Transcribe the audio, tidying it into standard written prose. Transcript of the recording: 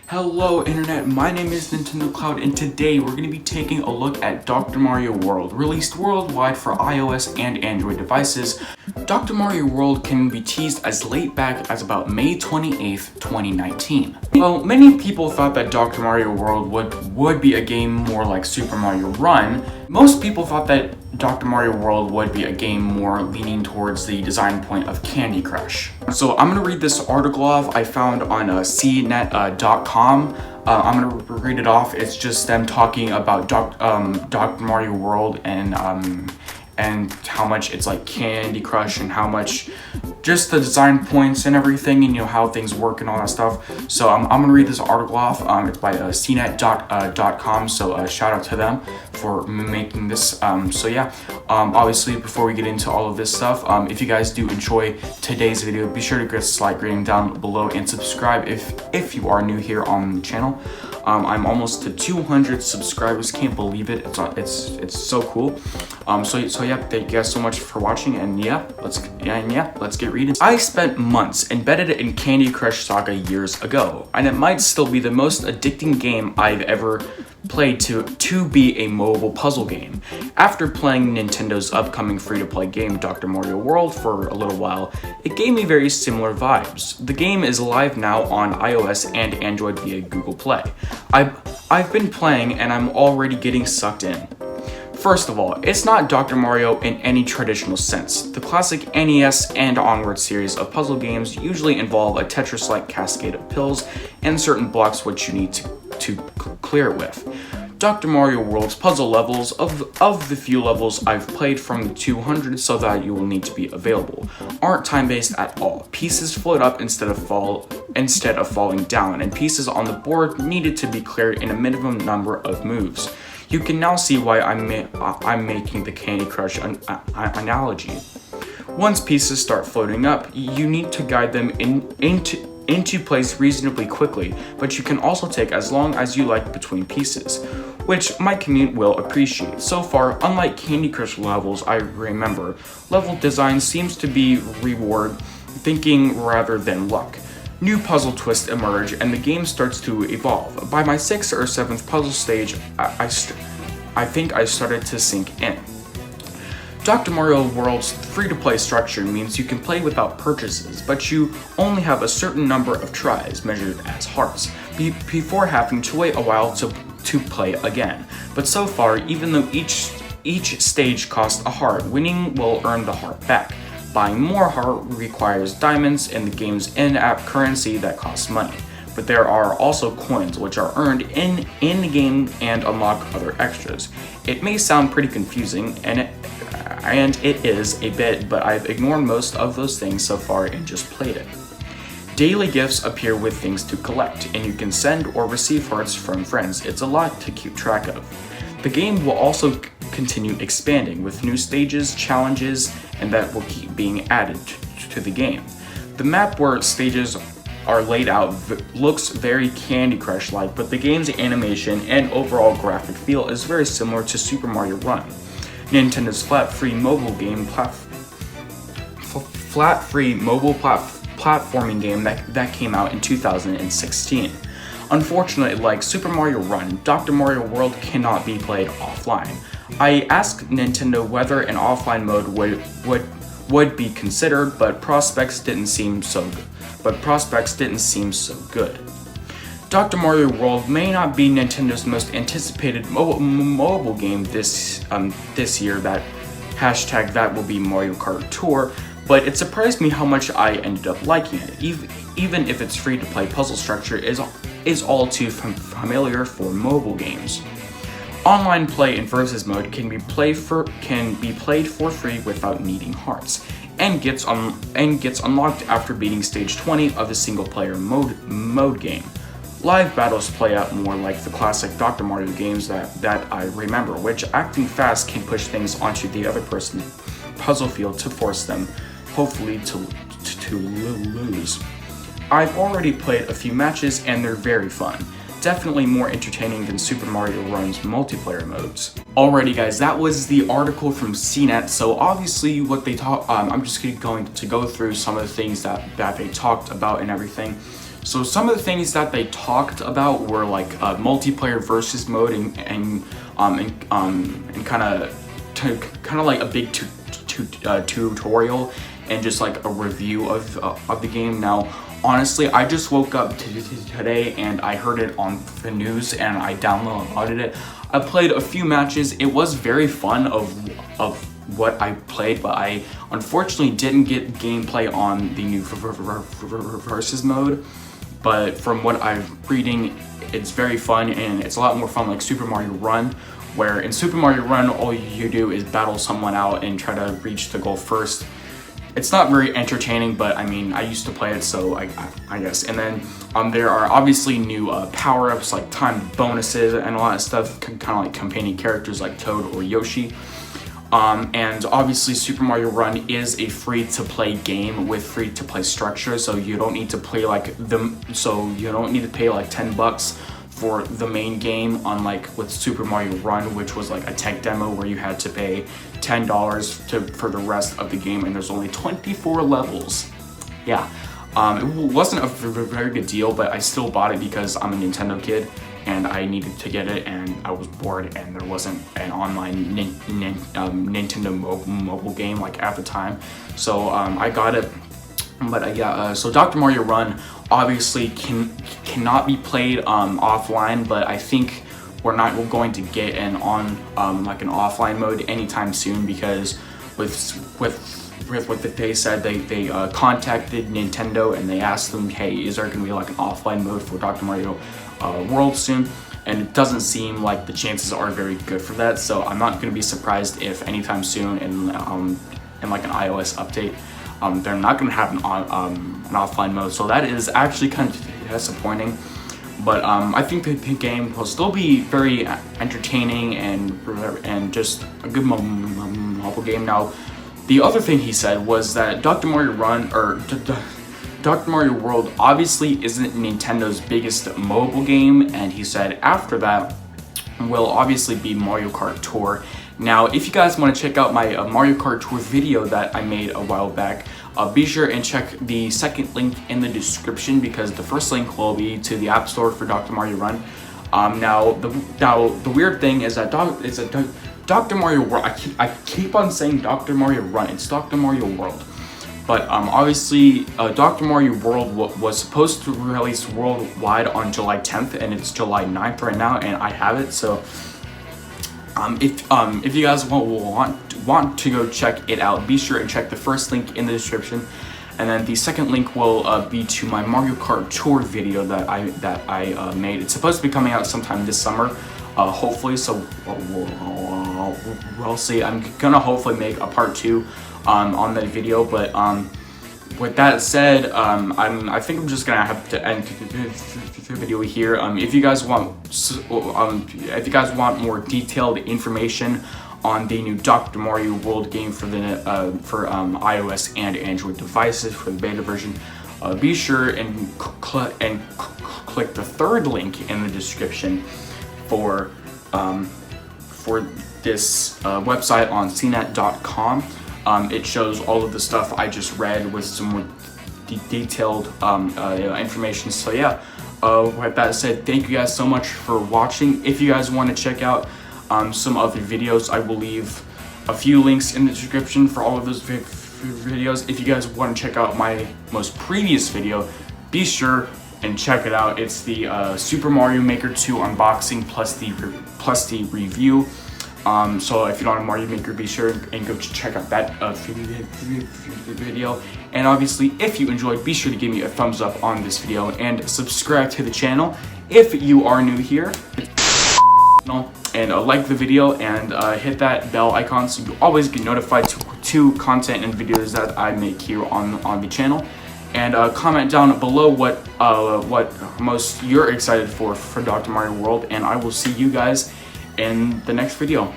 Hello Internet, my name is Nintendo Cloud and today we're going to be taking a look at Dr. Mario World, released worldwide for iOS and Android devices. Dr. Mario World can be teased as late back as about May 28th, 2019. Well, many people thought that Dr. Mario World would be a game more like Super Mario Run. Most people thought that Dr. Mario World would be a game more leaning towards the design point of Candy Crush. So I'm going to read this article off I found on cnet.com. I'm going to read it off. It's just them talking about Dr. Mario World and how much it's like Candy Crush and how much just the design points and everything and how things work and all that stuff. So I'm gonna read this article off. It's by cnet.com, so shout out to them for making this. So yeah, obviously before we get into all of this stuff, if you guys do enjoy today's video, be sure to get a slight rating down below and subscribe if you are new here on the channel. I'm almost to 200 subscribers. Can't believe it. It's so cool. So yeah, thank you guys so much for watching, and let's get reading. I spent months embedded in Candy Crush Saga years ago, and it might still be the most addicting game I've ever played to be a mobile puzzle game. After playing Nintendo's upcoming free-to-play game Dr. Mario World for a little while, it gave me very similar vibes. The game is live now on iOS and Android via Google Play. I've been playing and I'm already getting sucked in. First of all, it's not Dr. Mario in any traditional sense. The classic NES and onward series of puzzle games usually involve a Tetris-like cascade of pills and certain blocks which you need to clear it with. Dr. Mario World's puzzle levels, of the few levels I've played from the 200 so that you will need to be available, aren't time-based at all. Pieces float up instead of falling down, and pieces on the board needed to be cleared in a minimum number of moves. You can now see why I'm making the Candy Crush analogy. Once pieces start floating up, you need to guide them into place reasonably quickly, but you can also take as long as you like between pieces, which my community will appreciate. So far, unlike Candy Crush levels I remember, level design seems to be reward thinking rather than luck. New puzzle twists emerge and the game starts to evolve. By my 6th or 7th puzzle stage, I think I started to sink in. Dr. Mario World's free-to-play structure means you can play without purchases, but you only have a certain number of tries, measured as hearts, before having to wait a while to play again. But so far, even though each stage costs a heart, winning will earn the heart back. Buying more heart requires diamonds and the game's in-app currency that costs money. But there are also coins which are earned in the game and unlock other extras. It may sound pretty confusing, and it is a bit, but I've ignored most of those things so far and just played it. Daily gifts appear with things to collect, and you can send or receive hearts from friends. It's a lot to keep track of. The game will also continue expanding with new stages, challenges, and that will keep being added to the game. The map where stages are laid out looks very Candy Crush-like, but the game's animation and overall graphic feel is very similar to Super Mario Run, Nintendo's flat-free mobile platforming game that came out in 2016. Unfortunately, like Super Mario Run, Dr. Mario World cannot be played offline. I asked Nintendo whether an offline mode would be considered, but prospects didn't seem so good. Dr. Mario World may not be Nintendo's most anticipated mobile game this year. That will be Mario Kart Tour, but it surprised me how much I ended up liking it, even if its free-to-play puzzle structure is all too familiar for mobile games. Online play in versus mode can be played for free without needing hearts, and gets unlocked after beating stage 20 of a single-player mode game. Live battles play out more like the classic Dr. Mario games that I remember, which acting fast can push things onto the other person's puzzle field to force them, hopefully, to lose. I've already played a few matches and they're very fun. definitely more entertaining than Super Mario Run's multiplayer modes. Alrighty guys, that was the article from CNET. So obviously what they talk, I'm just going to go through some of the things that they talked about and everything. So some of the things that they talked about were like multiplayer versus mode and kind of like a big tutorial and just like a review of the game. Now, honestly, I just woke up today and I heard it on the news and I downloaded it. I played a few matches. It was very fun of what I played, but I unfortunately didn't get gameplay on the new versus mode. But from what I'm reading, it's very fun and it's a lot more fun like Super Mario Run, where in Super Mario Run all you do is battle someone out and try to reach the goal first. It's not very entertaining, but I mean, I used to play it, so I guess. And then there are obviously new power-ups like time bonuses and a lot of stuff, kind of like companion characters like Toad or Yoshi. And obviously Super Mario Run is a free-to-play game with free-to-play structure, so you don't need to play like you don't need to pay like $10 for the main game, unlike with Super Mario Run, which was like a tech demo where you had to pay $10 for the rest of the game, and there's only 24 levels. Yeah, it wasn't a very good deal, but I still bought it because I'm a Nintendo kid and I needed to get it, and I was bored and there wasn't an online Nintendo mobile game like at the time, so I got it. But yeah, so Dr. Mario Run obviously cannot be played offline, but I think we're going to get like an offline mode anytime soon, because with what they said, they contacted Nintendo and they asked them, hey, is there going to be like an offline mode for Dr. Mario World soon? And it doesn't seem like the chances are very good for that, so I'm not going to be surprised if anytime soon in like an iOS update they're not going to have an offline mode. So that is actually kind of disappointing, but I think the game will still be very entertaining and just a good mobile game. Now, the other thing he said was that Dr. Mario Run, or Dr. Mario World, obviously isn't Nintendo's biggest mobile game, and he said after that will obviously be Mario Kart Tour. Now, if you guys want to check out my Mario Kart Tour video that I made a while back, be sure and check the second link in the description, because the first link will be to the App Store for Dr. Mario Run. Now the weird thing is that Dr. Mario World, I keep on saying Dr. Mario Run, it's Dr. Mario World. But obviously, Dr. Mario World was supposed to release worldwide on July 10th, and it's July 9th right now, and I have it. So if you guys want to go check it out, be sure and check the first link in the description, and then the second link will be to my Mario Kart Tour video that I made. It's supposed to be coming out sometime this summer, hopefully. So we'll see. I'm gonna hopefully make a part 2 on that video, but with that said, I think I'm just gonna have to end the video here. If you guys want more detailed information on the new Dr. Mario World game for iOS and Android devices for the beta version, be sure and click the third link in the description for this website on cnet.com. It shows all of the stuff I just read with some more detailed information. So yeah, with that said, thank you guys so much for watching. If you guys want to check out some other videos, I will leave a few links in the description for all of those videos. If you guys want to check out my most previous video, be sure and check it out. It's the Super Mario Maker 2 unboxing plus the review. So if you don't have Mario Maker, be sure and go check out that video. And obviously, if you enjoyed, be sure to give me a thumbs up on this video and subscribe to the channel if you are new here. And like the video and hit that bell icon so you always get notified to content and videos that I make here on the channel. And comment down below what most you're excited for Dr. Mario World, and I will see you guys in the next video.